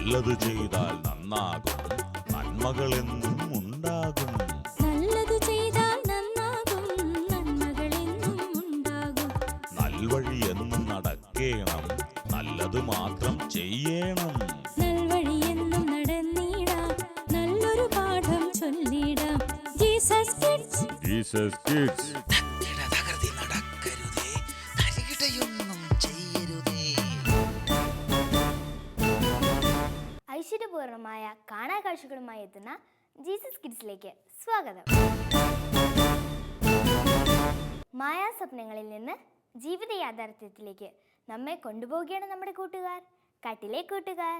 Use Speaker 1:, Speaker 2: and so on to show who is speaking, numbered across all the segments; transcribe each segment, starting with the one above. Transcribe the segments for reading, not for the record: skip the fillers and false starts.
Speaker 1: നല്ലത് ചെയ്താൽ നന്നാകും, നന്മകൾ എന്നും ഉണ്ടാകും.
Speaker 2: നല്ലത് ചെയ്താൽ നന്നാകും, നന്മകൾ എന്നും ഉണ്ടാകും.
Speaker 1: നൽവഴി എന്നും നടക്കേണം, നല്ലത് മാത്രം ചെയ്യണം.
Speaker 2: നൽവഴി എന്നും നടന്നിടാം, നല്ലൊരു പാഠം ചൊല്ലിടാം. Jesus kids.
Speaker 3: Jesus kids.
Speaker 4: ഐശ്വര്യപൂർണമായ കാണാകാഴ്ചകളുമായി എത്തുന്ന ജീസസ് കിഡ്സിലേക്ക് സ്വാഗതം. മായാസ്വപ്നങ്ങളിൽ നിന്ന് ജീവിത യാഥാർത്ഥ്യത്തിലേക്ക് നമ്മെ കൊണ്ടുപോവുകയാണ് നമ്മുടെ കൂട്ടുകാർ, കാട്ടിലെ കൂട്ടുകാർ.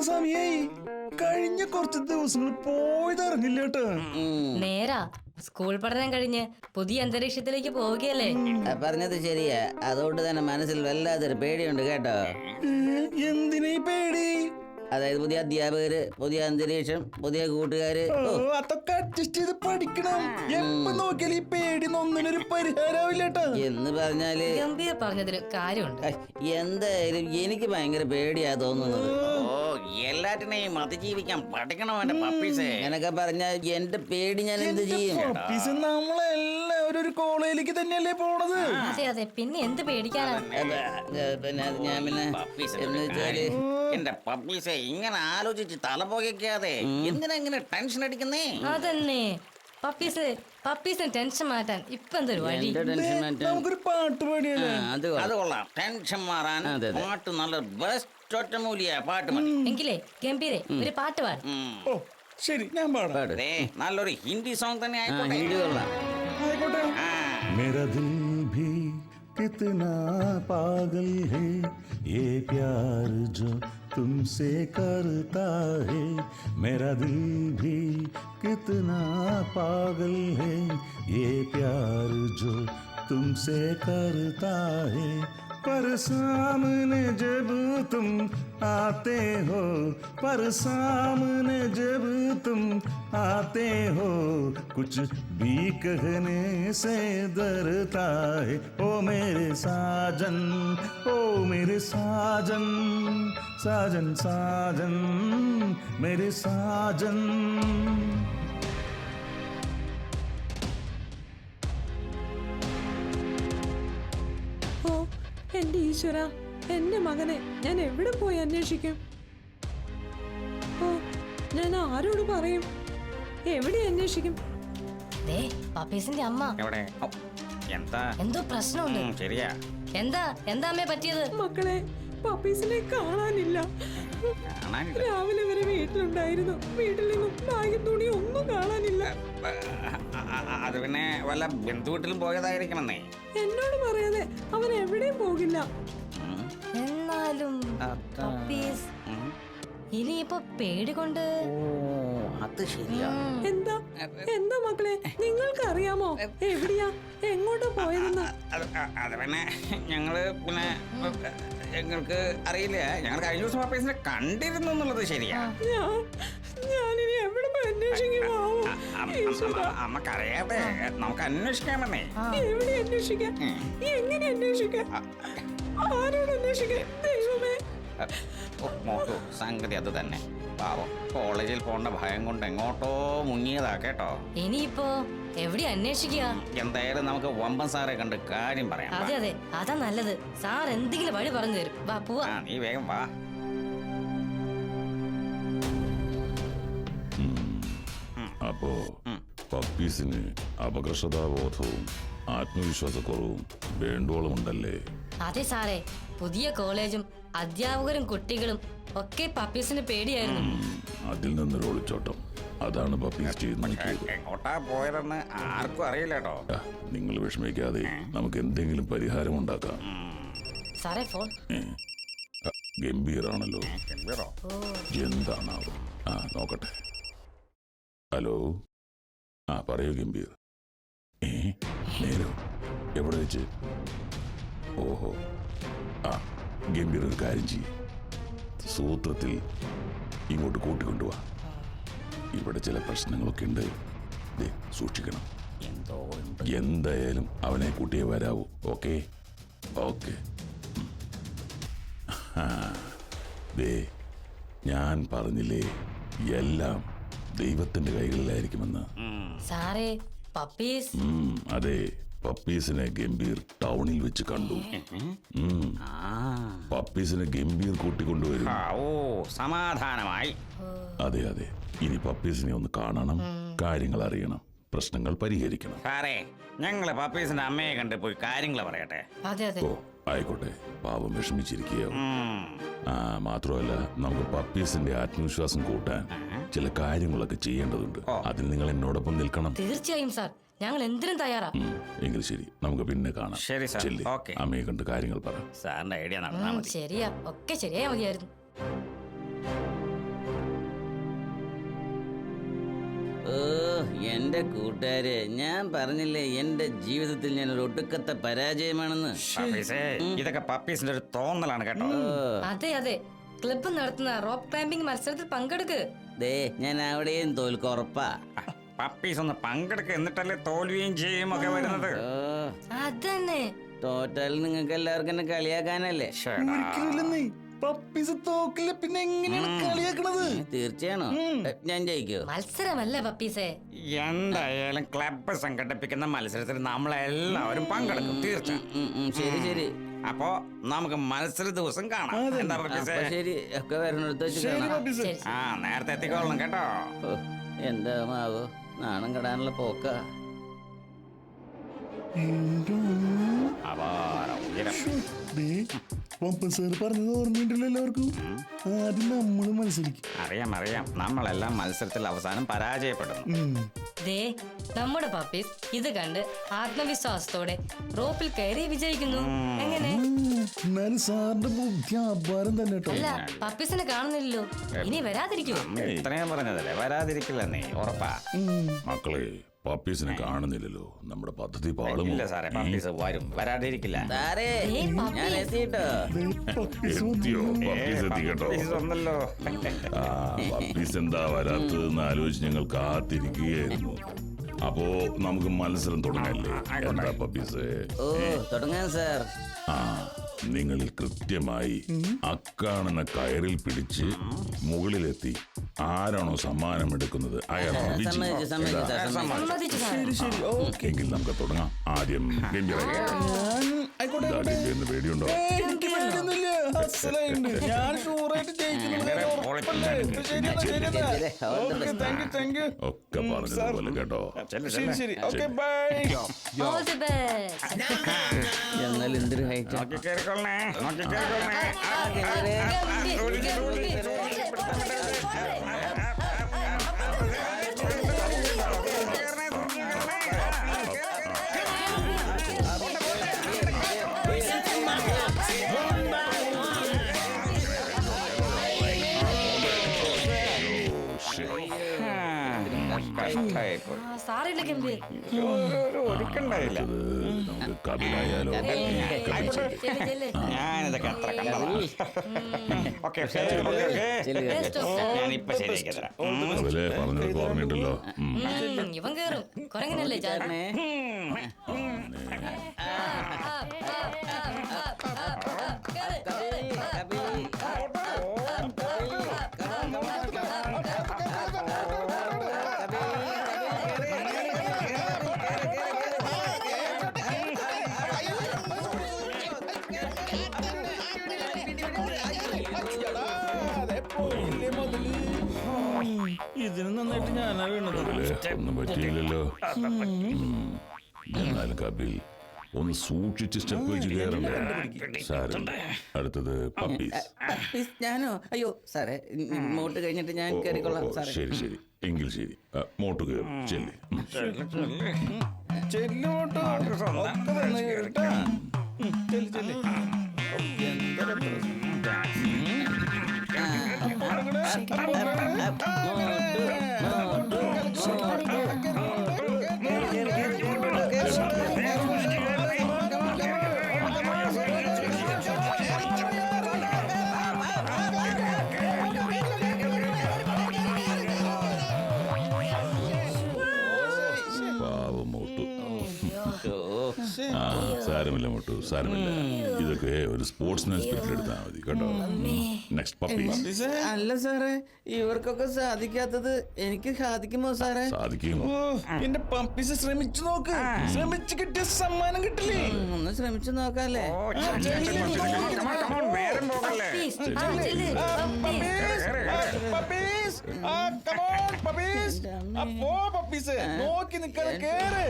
Speaker 5: സമയായി, കഴിഞ്ഞ കുറച്ച് ദിവസങ്ങൾ പോയത് അറിഞ്ഞില്ല കേട്ടോ.
Speaker 6: നേരാ, സ്കൂൾ പഠനം കഴിഞ്ഞ് പുതിയ അന്തരീക്ഷത്തിലേക്ക് പോവുകയല്ലേ.
Speaker 7: പറഞ്ഞത് ശരിയാ. അതുകൊണ്ട് തന്നെ മനസ്സിൽ വല്ലാത്തൊരു പേടിയുണ്ട് കേട്ടോ.
Speaker 5: എന്തിനീ പേടി?
Speaker 7: അതായത് പുതിയ അധ്യാപകര്, പുതിയ അന്തരീക്ഷം, പുതിയ കൂട്ടുകാര്.
Speaker 5: അതൊക്കെ അഡ്ജസ്റ്റ് ചെയ്ത് പഠിക്കണം. എപ്പോ നോക്കിയാലും ഈ പേടി ഒന്നിനൊരു പരിഹാരമില്ല കേട്ടോ.
Speaker 7: എന്ന് പറഞ്ഞാല്
Speaker 6: ഗംഭീർ പറഞ്ഞതിന് കാര്യമുണ്ട്.
Speaker 7: എന്തായാലും എനിക്ക് ഭയങ്കര പേടിയാ തോന്നുന്നത്. എല്ലാറ്റിനെയും അതിജീവിക്കാൻ പഠിക്കണം വേണ്ട പപ്പീസേ. അങ്ങനൊക്കെ പറഞ്ഞാൽ എന്റെ പേടി ഞാൻ എന്ത് ചെയ്യും?
Speaker 5: നമ്മളെല്ലാവരും ഒരു കോളേജിലേക്ക് തന്നെയല്ലേ പോണത്.
Speaker 6: അതെ അതെ, പിന്നെ എന്ത് പേടിക്കാനാ?
Speaker 7: പിന്നെ ഞാൻ പിന്നെ എന്ന് വെച്ചാല്
Speaker 8: എന്റെ പപ്പീസെ ഇങ്ങനെ ആലോചിച്ച് തല പോകാതെ എന്തിനാ ഇങ്ങനെ ടെൻഷൻ അടിക്കുന്നേ?
Speaker 6: അതന്നെ പപ്പീസിന് ടെൻഷൻ മാറ്റാൻ ഇപ്പൊ എന്തൊരു വഴി.
Speaker 5: നമുക്കൊരു പാട്ട് പാടിയല്ലേ?
Speaker 8: അത് കൊള്ളാം. ടെൻഷൻ മാറാൻ പാട്ട് നല്ല ബെസ്റ്റ് ഒറ്റമൂലിയ പാട്ട് മതി.
Speaker 6: എങ്കിലേ ഗംഭീരെ ഒരു പാട്ട് പാട്.
Speaker 5: ഓ ശരി, ഞാൻ പാടാം.
Speaker 8: നല്ലൊരു ഹിന്ദി സോങ് തന്നെ ആയിക്കോട്ടെ.
Speaker 7: ഹിന്ദി കൊള്ളാം.
Speaker 5: ആയിക്കോട്ടെ.
Speaker 1: मेरा दिल भी कितना पागल है, ये प्यार जो तुमसे करता है. मेरा दिल भी कितना पागल है, ये प्यार जो तुमसे करता है. पर सामने जब तुम आते हो, पर सामने जब तुम आते हो, कुछ भी कहने से डरता है. ओ मेरे साजन, ओ मेरे साजन, साजन साजन मेरे साजन.
Speaker 9: എന്റെ ഈശ്വര, എന്റെ മകനെ ഞാൻ എവിടെ പോയി അന്വേഷിക്കും? ഓ, ഞാൻ ആരോട് പറയും? എവിടെ അന്വേഷിക്കും?
Speaker 6: പപ്പീസിന്റെ അമ്മ എന്തോ പ്രശ്നമുണ്ട്.
Speaker 8: ശരിയാ.
Speaker 6: എന്താ അമ്മേ പറ്റിയത്?
Speaker 9: മക്കളെ, പപ്പീസിനെ കാണാനില്ല. രാവിലെ വരെ വീട്ടിലുണ്ടായിരുന്നു. വീട്ടിൽ നിന്നും ബാഗും തുണി ഒന്നും കാണാനില്ല.
Speaker 8: അത് പിന്നെ വല്ല ബന്ധുവീട്ടിലും പോയതായിരിക്കണമെന്നേ.
Speaker 9: എന്നോട് പറയാതെ അവൻ എവിടെയും പോകില്ല.
Speaker 6: എന്നാലും പപ്പീസ് ഇനിയിപ്പോ പേടി കൊണ്ട്.
Speaker 8: അത് ശരിയാ.
Speaker 9: എന്താ മക്കളെ, നിങ്ങൾക്ക് അറിയാമോ എവിടെയാ എങ്ങോട്ടാ പോയതെന്ന്?
Speaker 8: അത് പിന്നെ ഞങ്ങൾക്ക് അറിയില്ല. ഞങ്ങൾ കഴിഞ്ഞ ദിവസം പപ്പീസിനെ കണ്ടിരുന്നു എന്നുള്ളത് ശരിയാ.
Speaker 9: ഞാനിനി എവിടെ പോയി അന്വേഷിക്കുമോ?
Speaker 8: അമ്മക്കറിയാതെ നമുക്ക് അന്വേഷിക്കാമെന്നേ.
Speaker 9: എവിടെ അന്വേഷിക്കാൻ? എങ്ങനെ അന്വേഷിക്കാൻ? ആരോട് അന്വേഷിക്കാൻ? ദൈവമേ,
Speaker 8: മോട്ടു സംഗതി അത് തന്നെ. പാവം കോളേജിൽ പോണ്ട ഭയം കൊണ്ട് എങ്ങോട്ടോ മുങ്ങിയതാ കേട്ടോ.
Speaker 6: ഇനിയിപ്പോ എവിടെ അന്വേഷിക്കുക?
Speaker 8: എന്തായാലും നമുക്ക് വമ്പൻ സാറെ കണ്ട് കാര്യം പറയാം.
Speaker 6: അതെ അതെ, അതാ നല്ലത്. സാർ എന്തെങ്കിലും വഴി പറഞ്ഞു തരും. വാ പോവാ.
Speaker 8: നീ വേഗം വാ.
Speaker 1: അപ്പോ പപ്പീസിന് അപകർഷതാബോധവും ആത്മവിശ്വാസക്കുറവും വേണ്ടോളം ഉണ്ടല്ലേ?
Speaker 6: അതെ സാറേ, പുതിയ കോളേജും അധ്യാപകരും കുട്ടികളും ഒക്കെ പപ്പീസിന് പേടിയായിരുന്നു.
Speaker 1: അതിൽ നിന്നൊരു ഒളിച്ചോട്ടം. അതാണ് പപ്പീസ് ചെയ്ത് നോക്കിയത്.
Speaker 8: എങ്ങോട്ടാ പോയതെന്ന് ആർക്കും അറിയില്ല കേട്ടോ.
Speaker 1: നിങ്ങൾ വിഷമിക്കാതെ നമുക്ക് എന്തെങ്കിലും പരിഹാരം ഉണ്ടാക്കാം.
Speaker 6: സാറേ ഫോൺ.
Speaker 1: ഗംഭീറാണല്ലോ.
Speaker 8: ഗംഭീറോ?
Speaker 1: എന്താണാവോ? നോക്കട്ടെ. ഹലോ, പറയൂ ഗംഭീർ. നേരോ? എവിടെ വെച്ച്? ഓഹോ, ഗംഭീർ ഒരു കാര്യം ചെയ്യും, സൂത്രത്തിൽ ഇങ്ങോട്ട് കൂട്ടിക്കൊണ്ടുപോവാ. ഇവിടെ ചില പ്രശ്നങ്ങളൊക്കെ ഉണ്ട്, സൂക്ഷിക്കണം. എന്തായാലും അവനെ കൂട്ടിയേ വരാവൂ. Okay okay. ഞാൻ പറഞ്ഞില്ലേ, എല്ലാം ദൈവത്തിന്റെ കൈകളിലായിരിക്കുമെന്ന്.
Speaker 6: സാറേ, പപ്പീസ്.
Speaker 1: അതെ, പപ്പീസിനെ ഗംഭീർ ടൗണിൽ വെച്ച് കണ്ടു. പപ്പീസിനെ ഗംഭീർ കൂട്ടിക്കൊണ്ടുവരും.
Speaker 8: ഓ, സമാധാനമായി.
Speaker 1: അതെ അതെ, ഇനി പപ്പീസിനെ ഒന്ന് കാണണം, കാര്യങ്ങൾ അറിയണം, പ്രശ്നങ്ങൾ പരിഹരിക്കണം.
Speaker 8: സാറേ, ഞങ്ങള് പപ്പീസിന്റെ അമ്മയെ കണ്ട് പോയി കാര്യങ്ങൾ പറയട്ടെ.
Speaker 6: അതെ അതെ.
Speaker 1: ഓ ആയിക്കോട്ടെ, പാവം വിഷമിച്ചിരിക്കുകയോ. മാത്രമല്ല, നമുക്ക് പപ്പീസിന്റെ ആത്മവിശ്വാസം കൂട്ടാൻ ചില കാര്യങ്ങളൊക്കെ ചെയ്യേണ്ടതുണ്ട്. അതിൽ നിങ്ങൾ എന്നോടൊപ്പം നിൽക്കണം.
Speaker 6: തീർച്ചയായും സാർ, ഞങ്ങൾ എന്തിനും തയ്യാറാ.
Speaker 1: എങ്കിൽ ശരി, നമുക്ക് പിന്നെ കാണാം.
Speaker 8: ശരി സാർ.
Speaker 1: ചെല്ല്,
Speaker 8: ഓക്കെ.
Speaker 1: അമ്മയെ കണ്ട് കാര്യങ്ങൾ പറ.
Speaker 8: സാറിന്റെ ഐഡിയ നടന്നാ മതി.
Speaker 6: ശരിയാ, ഒക്കെ ശരിയായ മതിയായിരുന്നു.
Speaker 7: എന്റെ കൂട്ടുകാരെ, ഞാൻ പറഞ്ഞില്ലേ എന്റെ ജീവിതത്തിൽ ഞാൻ ഒരു ഒടുക്കത്തെ പരാജയമാണെന്ന്.
Speaker 8: പപ്പീസേ, ഇതൊക്കെ പപ്പീസിന്റെ ഒരു തോന്നലാണ് കേട്ടോ.
Speaker 6: അതെ അതെ, ക്ലബ്ബ് നടത്തുന്ന റോപ്പ് ക്ലൈംബിംഗ് മത്സരത്തിൽ പങ്കെടുക്ക്.
Speaker 7: ദേ, ഞാൻ അവിടെയും തോൽക്കും, ഉറപ്പാ.
Speaker 8: പപ്പീസ് ഒന്ന് പങ്കെടുക്കുക, എന്നിട്ടല്ലേ തോൽവിയും ചെയ്യും ഒക്കെ വരുന്നത്.
Speaker 6: അതന്നെ.
Speaker 7: ടോട്ടൽ നിങ്ങൾക്ക് എല്ലാവർക്കും എന്നെ കളിയാക്കാനല്ലേ?
Speaker 5: ഒരിക്കലും പപ്പീസ് തോക്കില്ല, പിന്നെ എങ്ങനെയാണ് കളിയാക്കണത്?
Speaker 7: തീർച്ചയാണോ? ഞാൻ ജയിക്കോ?
Speaker 6: മത്സരമല്ല പപ്പീസേ.
Speaker 8: എന്തായാലും ക്ലബ്ബ് സംഘടിപ്പിക്കുന്ന മത്സരത്തിൽ നമ്മളെല്ലാവരും പങ്കെടുക്കും, തീർച്ചയായും.
Speaker 7: ശരി ശരി.
Speaker 8: അപ്പോ നമുക്ക് മത്സര ദിവസം കാണാം. എന്താ പപ്പീസേ?
Speaker 7: അപ്പൊ ശരി, ഒക്കെ വരണടുത്ത് വെച്ച് കാണാം.
Speaker 8: നേരത്തെ എത്തിക്കോളണം കേട്ടോ.
Speaker 7: എന്താ മാവോ, നാണം കെടാനുള്ള പോക്ക.
Speaker 5: പറഞ്ഞത് ഓർമ്മയുണ്ടല്ലോ എല്ലാവർക്കും. ആദ്യം നമ്മള് മത്സരിക്കും.
Speaker 8: അറിയാം, നമ്മളെല്ലാം മത്സരത്തിൽ അവസാനം പരാജയപ്പെടുന്നു.
Speaker 6: ദേ, നമ്മുടെ പപ്പീസ് ഇത് കണ്ട് ആത്മവിശ്വാസത്തോടെ റോപ്പിൽ കയറി വിജയിക്കുന്നു. എങ്ങനെ?
Speaker 5: എന്നാലും സാറിന്റെ ബുദ്ധി അപാരം തന്നെ കേട്ടോ.
Speaker 6: അല്ല, പപ്പീസിനെ കാണുന്നില്ലല്ലോ, ഇനി വരാതിരിക്കുമോ?
Speaker 8: ഇത്രയും പറഞ്ഞതല്ലേ, വരാതിരിക്കില്ല നീ, ഉറപ്പാ.
Speaker 1: മക്കളെ, പപ്പീസിനെ കാണുന്നില്ലല്ലോ, നമ്മുടെ പദ്ധതി പാളുമോ?
Speaker 8: ഇല്ല സാറേ, പപ്പീസ് വരും, വരാതിരിക്കില്ല.
Speaker 7: സാറേ, ഞാൻ എത്തിട്ടോ.
Speaker 1: എത്തിയോ? പപ്പീസ് എത്തി കേട്ടോ.
Speaker 8: പപ്പീസ് വന്നല്ലോ.
Speaker 1: പപ്പീസ് എന്താ വരാത്തതെന്ന് ആലോചിച്ച് ഞങ്ങൾ കാത്തിരിക്കുകയായിരുന്നു. അപ്പോ നമുക്ക് മത്സരം തുടങ്ങല്ലേ? എന്താ പപ്പീസ്?
Speaker 7: ഓ, തുടങ്ങാം സാർ.
Speaker 1: നിങ്ങളിൽ കൃത്യമായി അക്കാണുന്ന കയറിൽ പിടിച്ച് മുകളിലെത്തി ആരാണോ സമ്മാനം എടുക്കുന്നത് അയാളാണ് വിജയി.
Speaker 6: സമ്മതിച്ചു സാർ.
Speaker 5: ശരി,
Speaker 1: എങ്കിൽ നമുക്ക് തുടങ്ങാം. ആദ്യം പേടിയുണ്ടോ?
Speaker 5: എനിക്ക് പേടിയൊന്നുമില്ല. അസലായിട്ടുണ്ട്. ഞാൻ ഷൂറായിട്ട്
Speaker 1: ഒക്കെ പറഞ്ഞതുപോലെ കേട്ടോ.
Speaker 5: ശരി. Okay, bye.
Speaker 6: All the best.
Speaker 7: ഞങ്ങൾ എന്തൊരു ഹൈറ്റ്.
Speaker 8: നോക്കി കേറിക്കൊള്ളണേ, നോക്കി കേറിക്കൊള്ളണേ.
Speaker 6: സാറിന്റെ ഗംഭീർ.
Speaker 8: ഒരുക്കണ്ടായില്ല.
Speaker 1: നമുക്ക് കപിലായാലോ?
Speaker 8: ഞാനിതൊക്കെ എത്ര കണ്ടതാ. ഓക്കെ, ഞാനിപ്പോ ശരിയാക്കി തരാം.
Speaker 1: അതിലെ പറഞ്ഞത് ഓർമ്മയുണ്ടല്ലോ.
Speaker 6: ഇവൻ കേറും, കൊരങ്ങനല്ലേ ചാടണേ.
Speaker 5: ഇതിന് നന്നായിട്ട് ഞാനാ വീണത്.
Speaker 1: ഒന്നും പറ്റിയില്ലല്ലോ. എന്നാലും കപിൽ ഒന്ന് സൂക്ഷിച്ച് സ്റ്റെപ്പ് വെച്ച് കയറണ്ടേ. സാരമില്ല. അടുത്തത് പപ്പീസ്.
Speaker 7: ഞാനോ? അയ്യോ സാറേ, മോട്ട് കഴിഞ്ഞിട്ട് ഞാൻ കയറിക്കൊള്ളാം സാറേ.
Speaker 1: ശരി ശരി, എങ്കിൽ ശരി. മോട്ട് കയറും. ചെല്ലി.
Speaker 5: ചെല്ലോട്ടോ ഒക്കെ തന്നെ കേട്ടാ. ചെല്ലി ചെല്ലി. എന്തൊരു
Speaker 1: പാവം മോട്ടു. ആ സാരമില്ല മോട്ടു, സാരമില്ല. ഇതൊക്കെ ഒരു സ്പോർട്സ്മാൻ സ്പിരിറ്റിൽ എടുത്താൽ മതി കേട്ടോ. Next puppies.
Speaker 7: അല്ല സാറേ, ഇവർക്കൊക്കെ സാധിക്കാത്തത് എനിക്ക് സാധിക്കുമോ സാറേ?
Speaker 1: സാധിക്കും.
Speaker 5: എന്റെ പപ്പീസ് ശ്രമിച്ചു നോക്ക്. ശ്രമിച്ചു കിട്ടിയ സമ്മാനം കിട്ടില്ലേ?
Speaker 7: ഒന്ന് ശ്രമിച്ചു നോക്കാല്ലേ?
Speaker 5: നോക്കി നിൽക്കാതെ കേറ്.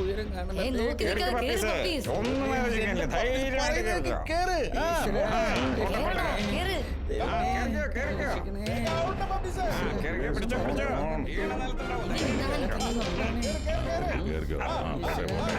Speaker 7: ഉയരം കാണുമ്പോ
Speaker 6: നോക്കി നിൽക്കാതെ കേറ് പപ്പീസ്.
Speaker 5: കേറ്.
Speaker 6: കേറ്.
Speaker 1: കേറിക്കോ. ആ, പോട്ടെ,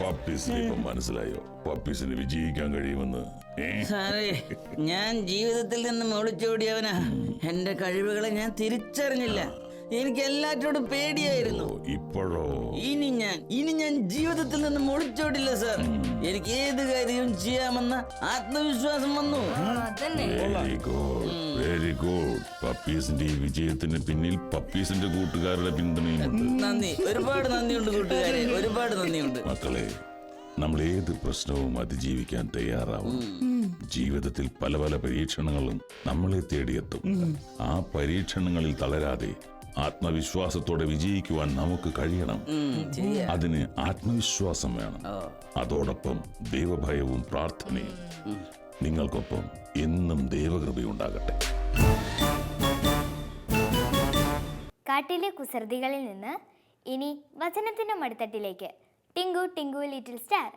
Speaker 1: പപ്പീസിന് ഇപ്പം മനസ്സിലായോ പപ്പീസിന് വിജയിക്കാൻ കഴിയുമെന്ന്?
Speaker 7: സാറേ, ഞാൻ ജീവിതത്തിൽ നിന്ന് ഒളിച്ചോടിയവനാ. എന്റെ കഴിവുകളെ ഞാൻ തിരിച്ചറിഞ്ഞില്ല. എനിക്ക് എല്ലാറ്റോടും പേടിയായിരുന്നു.
Speaker 1: ഇപ്പോഴോ?
Speaker 7: ഇനി ഞാൻ ജീവിതത്തിൽ നിന്ന് ഒളിച്ചോടില്ല സാർ. എനിക്ക് ഏത് കാര്യവും ചെയ്യാമെന്ന ആത്മവിശ്വാസം വന്നു.
Speaker 1: Very good, very good. പപ്പീസിന്റെ ഈ വിജയത്തിന് പിന്നിൽ പപ്പീസിന്റെ കൂട്ടുകാരുടെ പിന്തുണയുമുണ്ട്.
Speaker 7: നന്ദി, ഒരുപാട് നന്ദിയുണ്ട് കൂട്ടുകാരെ, ഒരുപാട് നന്ദിയുണ്ട്.
Speaker 1: മക്കളെ, നമ്മൾ ഏത് പ്രശ്നവും അതിജീവിക്കാൻ തയ്യാറാവും. ജീവിതത്തിൽ പല പല പരീക്ഷണങ്ങളും നമ്മളെ തേടിയെത്തും. ആ പരീക്ഷണങ്ങളിൽ തളരാതെ ആത്മവിശ്വാസത്തോടെ വിജയിക്കുവാൻ നമുക്ക് കഴിയണം. അതിന് ആത്മവിശ്വാസം വേണം. അതോടൊപ്പം ദൈവഭയവും പ്രാർത്ഥനയും. നിങ്ങൾക്കൊപ്പം എന്നും ദൈവകൃപയുണ്ടാകട്ടെ.
Speaker 4: കാട്ടിലെ കുസൃതികളിൽ നിന്ന് ഇനി വചനത്തിന്റെ മടിത്തട്ടിലേക്ക്. Tinku Tinku little star.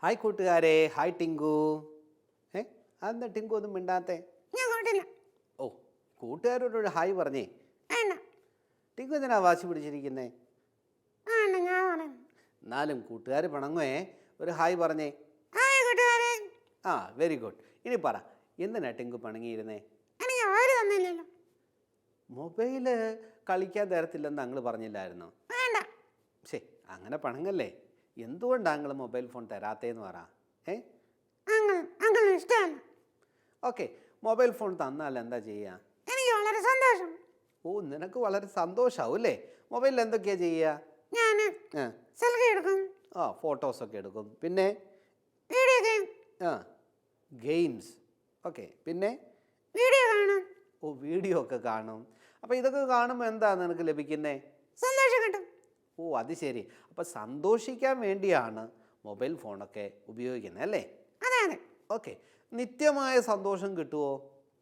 Speaker 3: Hi കൂട്ടുകാരെ. ഹായ് ടിങ്കു. അതെന്താ ടിങ്കു ഒന്നും മിണ്ടാത്തെ? ഓ, കൂട്ടുകാരോടൊരു ഹായ് പറഞ്ഞേ. ടിങ്കു എന്തിനാ വാശി പിടിച്ചിരിക്കുന്നേ? എന്നാലും കൂട്ടുകാർ പിണങ്ങുവേ. ഒരു ഹായ് പറഞ്ഞേ. ആ, വെരി ഗുഡ്. ഇനി പറ, എന്തിനാ ടിങ്കു പിണങ്ങിയിരുന്നേ? മൊബൈല് കളിക്കാൻ തരത്തില്ലെന്ന് അങ്ങള് പറഞ്ഞില്ലായിരുന്നോ? ശരി, അങ്ങനെ പിണങ്ങല്ലേ. എന്തുകൊണ്ടാണ് അങ്ങൾ മൊബൈൽ ഫോൺ തരാത്തേന്ന് പറ. ഓക്കെ, മൊബൈൽ ഫോൺ തന്നാൽ എന്താ ചെയ്യുക?
Speaker 10: എനിക്ക് വളരെ സന്തോഷം.
Speaker 3: ഓ, നിനക്ക് വളരെ സന്തോഷാവും അല്ലേ? മൊബൈലിൽ എന്തൊക്കെയാ ചെയ്യുക?
Speaker 10: ഞാൻ സെൽഫി എടുക്കും.
Speaker 3: ആ, ഫോട്ടോസൊക്കെ എടുക്കും. പിന്നെ
Speaker 10: വീഡിയോ ഗെയിം.
Speaker 3: ആ, ഗെയിംസ്. ഓക്കെ, പിന്നെ
Speaker 10: വീഡിയോ കാണും.
Speaker 3: ഓ, വീഡിയോ ഒക്കെ കാണും. അപ്പോൾ ഇതൊക്കെ കാണുമ്പോൾ എന്താ നിനക്ക് ലഭിക്കുന്നേ?
Speaker 10: സന്തോഷം കിട്ടും.
Speaker 3: ഓ, അത് ശരി. അപ്പോൾ സന്തോഷിക്കാൻ വേണ്ടിയാണ് മൊബൈൽ ഫോണൊക്കെ ഉപയോഗിക്കുന്നത് അല്ലേ?
Speaker 10: അതെ അതെ.
Speaker 3: ഓക്കെ, നിത്യമായ സന്തോഷം കിട്ടുമോ?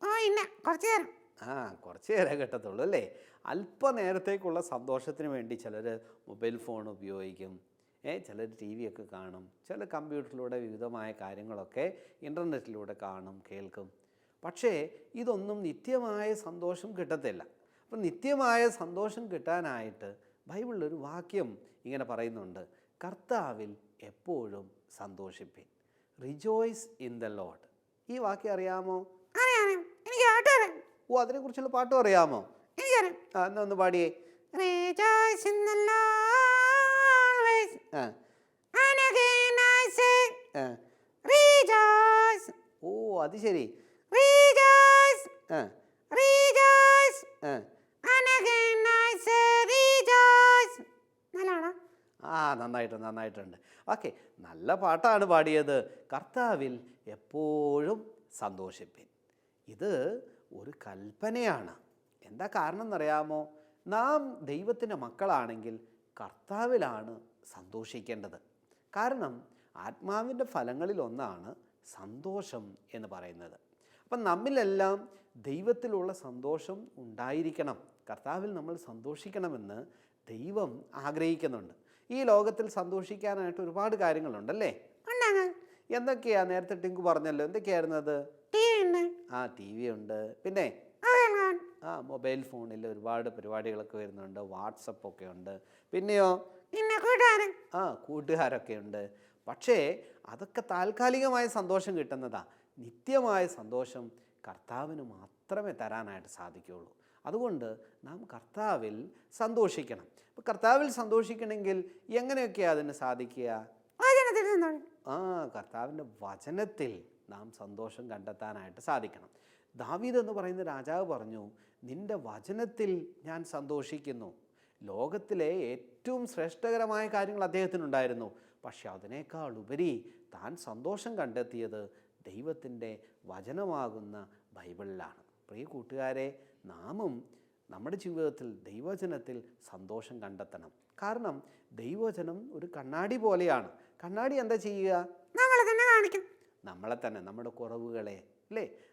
Speaker 10: ഓ ഇല്ല, കുറച്ച് നേരം.
Speaker 3: കുറച്ച് നേരം കിട്ടത്തുള്ളൂ അല്ലേ. അല്പനേരത്തേക്കുള്ള സന്തോഷത്തിന് വേണ്ടി ചിലർ മൊബൈൽ ഫോൺ ഉപയോഗിക്കും, ചിലർ ടി വി ഒക്കെ കാണും, ചില കമ്പ്യൂട്ടറിലൂടെ വിവിധമായ കാര്യങ്ങളൊക്കെ ഇൻ്റർനെറ്റിലൂടെ കാണും, കേൾക്കും. പക്ഷേ ഇതൊന്നും നിത്യമായ സന്തോഷം കിട്ടത്തില്ല. അപ്പം നിത്യമായ സന്തോഷം കിട്ടാനായിട്ട് ബൈബിളിലൊരു വാക്യം ഇങ്ങനെ പറയുന്നുണ്ട്, കർത്താവിൽ എപ്പോഴും സന്തോഷിപ്പിൻ, റിജോയ്സ് ഇൻ ദ ലോർഡ്. ഈ വാക്യം അറിയാമോ? ഓ, അതിനെക്കുറിച്ചുള്ള പാട്ടും അറിയാമോ? എന്നാ ഒന്ന് പാടിയേ.
Speaker 10: Rejoice in the Lord always. And again I say, rejoice.
Speaker 3: ഓ, അത് ശരി.
Speaker 10: Rejoice. Rejoice. And again I say, rejoice. നല്ലതാണോ?
Speaker 3: നന്നായിട്ടുണ്ട്. ഓക്കെ, നല്ല പാട്ടാണ് പാടിയത്. കർത്താവിൽ എപ്പോഴും സന്തോഷിപ്പിൻ. ഇത് ഒരു കൽപ്പനയാണ്. എന്താ കാരണം എന്നറിയാമോ? നാം ദൈവത്തിൻ്റെ മക്കളാണെങ്കിൽ കർത്താവിലാണ് സന്തോഷിക്കേണ്ടത്. കാരണം ആത്മാവിൻ്റെ ഫലങ്ങളിലൊന്നാണ് സന്തോഷം എന്ന് പറയുന്നത്. അപ്പം നമ്മിലെല്ലാം ദൈവത്തിലുള്ള സന്തോഷം ഉണ്ടായിരിക്കണം. കർത്താവിൽ നമ്മൾ സന്തോഷിക്കണമെന്ന് ദൈവം ആഗ്രഹിക്കുന്നുണ്ട്. ഈ ലോകത്തിൽ സന്തോഷിക്കാനായിട്ട് ഒരുപാട് കാര്യങ്ങളുണ്ടല്ലേ? എന്തൊക്കെയാ? നേരത്തെ ടിങ്കു പറഞ്ഞല്ലോ, എന്തൊക്കെയായിരുന്നു അത്? ടി വി ഉണ്ട്, പിന്നെ മൊബൈൽ ഫോണിൽ ഒരുപാട് പരിപാടികളൊക്കെ വരുന്നുണ്ട്, വാട്സപ്പ് ഒക്കെ ഉണ്ട്, പിന്നെയോ കൂട്ടുകാരൊക്കെ ഉണ്ട്. പക്ഷേ അതൊക്കെ താൽക്കാലികമായ സന്തോഷം കിട്ടുന്നതാ. നിത്യമായ സന്തോഷം കർത്താവിന് മാത്രമേ തരാനായിട്ട് സാധിക്കുകയുള്ളൂ. അതുകൊണ്ട് നാം കർത്താവിൽ സന്തോഷിക്കണം. അപ്പോൾ കർത്താവിൽ സന്തോഷിക്കണമെങ്കിൽ എങ്ങനെയൊക്കെയാണ് അതിന് സാധിക്കുക? കർത്താവിൻ്റെ വചനത്തിൽ നാം സന്തോഷം കണ്ടെത്താനായിട്ട് സാധിക്കണം. ദാവീദ് എന്ന് പറയുന്ന രാജാവ് പറഞ്ഞു, നിന്റെ വചനത്തിൽ ഞാൻ സന്തോഷിക്കുന്നു. ലോകത്തിലെ ഏറ്റവും ശ്രേഷ്ഠകരമായ കാര്യങ്ങൾ അദ്ദേഹത്തിനുണ്ടായിരുന്നു. പക്ഷെ അതിനേക്കാൾ ഉപരി താൻ സന്തോഷം കണ്ടെത്തിയത് ദൈവത്തിൻ്റെ വചനമാകുന്ന ബൈബിളിലാണ്. പ്രിയ കൂട്ടുകാരെ, നാമും നമ്മുടെ ജീവിതത്തിൽ ദൈവവചനത്തിൽ സന്തോഷം കണ്ടെത്തണം. കാരണം ദൈവവചനം ഒരു കണ്ണാടി പോലെയാണ്. കണ്ണാടി എന്താ ചെയ്യുക? നമ്മളെ തന്നെ, നമ്മുടെ കുറവുകളെ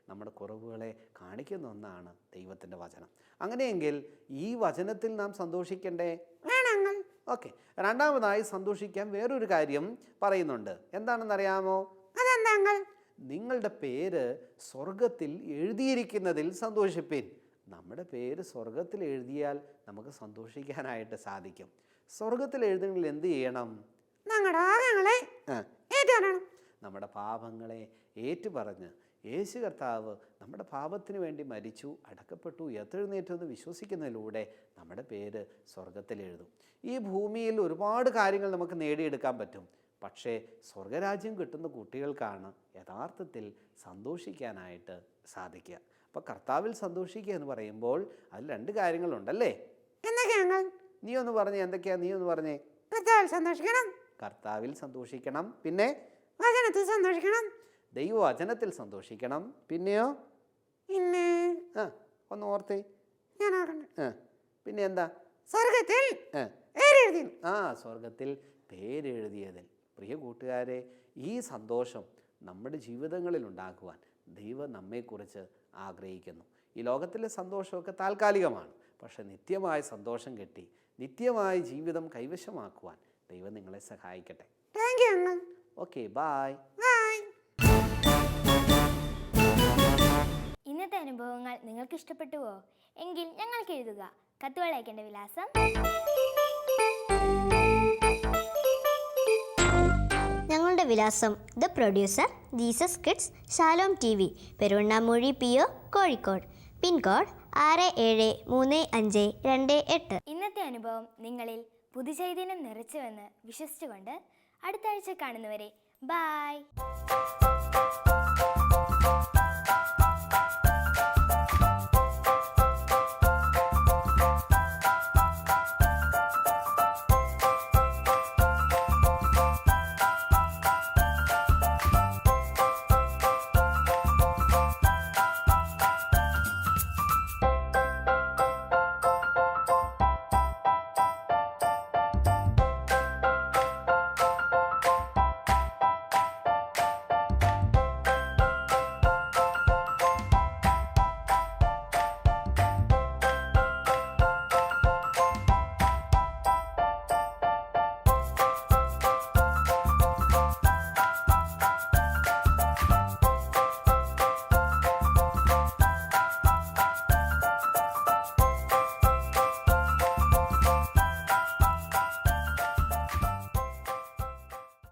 Speaker 3: നമ്മുടെ കുറവുകളെ കാണിക്കുന്ന ഒന്നാണ് ദൈവത്തിൻ്റെ വചനം. അങ്ങനെയെങ്കിൽ ഈ വചനത്തിൽ നാം സന്തോഷിക്കണ്ടേ? ഓക്കെ, രണ്ടാമതായി സന്തോഷിക്കാൻ വേറൊരു കാര്യം പറയുന്നുണ്ട്. എന്താണെന്നറിയാമോ? നിങ്ങളുടെ പേര് സ്വർഗത്തിൽ എഴുതിയിരിക്കുന്നതിൽ സന്തോഷിപ്പിൻ. നമ്മുടെ പേര് സ്വർഗത്തിൽ എഴുതിയാൽ നമുക്ക് സന്തോഷിക്കാനായിട്ട് സാധിക്കും. സ്വർഗത്തിൽ എഴുതണമെങ്കിൽ എന്ത് ചെയ്യണം? നമ്മുടെ പാപങ്ങളെ ഏറ്റുപറഞ്ഞ് യേശു കർത്താവ് നമ്മുടെ പാപത്തിന് വേണ്ടി മരിച്ചു, അടക്കപ്പെട്ടു, ഉയർത്തെഴുന്നേറ്റു എന്ന് വിശ്വസിക്കുന്നതിലൂടെ നമ്മുടെ പേര് സ്വർഗത്തിൽ എഴുതും. ഈ ഭൂമിയിൽ ഒരുപാട് കാര്യങ്ങൾ നമുക്ക് നേടിയെടുക്കാൻ പറ്റും. പക്ഷേ സ്വർഗരാജ്യം കിട്ടുന്ന കുട്ടികൾക്കാണ് യഥാർത്ഥത്തിൽ സന്തോഷിക്കാനായിട്ട് സാധിക്കുക. അപ്പോൾ കർത്താവിൽ സന്തോഷിക്കുക എന്ന് പറയുമ്പോൾ അതിൽ രണ്ട് കാര്യങ്ങളുണ്ടല്ലേ? നീ ഒന്ന് പറഞ്ഞേ, എന്തൊക്കെയാ? നീ ഒന്ന് പറഞ്ഞേ. കർത്താവിൽ സന്തോഷിക്കണം, പിന്നെ ദൈവവചനത്തിൽ സന്തോഷിക്കണം, പിന്നെയോ? ഒന്ന് ഓർത്തേ. പിന്നെ എന്താ? സ്വർഗത്തിൽ പേരെഴുതിയതിൽ. പ്രിയ കൂട്ടുകാരെ, ഈ സന്തോഷം നമ്മുടെ ജീവിതങ്ങളിൽ ഉണ്ടാക്കുവാൻ ദൈവം നമ്മെക്കുറിച്ച് ആഗ്രഹിക്കുന്നു. ഈ ലോകത്തിലെ സന്തോഷമൊക്കെ താൽക്കാലികമാണ്. പക്ഷെ നിത്യമായ സന്തോഷം കിട്ടി നിത്യമായ ജീവിതം കൈവശമാക്കുവാൻ ദൈവം നിങ്ങളെ സഹായിക്കട്ടെ. Okay, bye.
Speaker 4: ഇന്നത്തെ അനുഭവങ്ങൾ നിങ്ങൾക്ക് ഇഷ്ടപ്പെട്ടുവോ? എങ്കിൽ ഞങ്ങൾക്ക് എഴുതുക. കത്തുകൾ അയക്കേണ്ട വിലാസം:
Speaker 11: ഞങ്ങളുടെ വിലാസം: the producer, Jesus kids, Shalom TV, Peruvannamoozhi PO, Kozhikode. Pincode 673528.
Speaker 4: ഇന്നത്തെ അനുഭവം നിങ്ങളിൽ പുതുചൈതന്യം നിറച്ചുവെന്ന് വിശ്വസിച്ചുകൊണ്ട് അടുത്ത ആഴ്ച കാണുന്നവരെ ബൈ.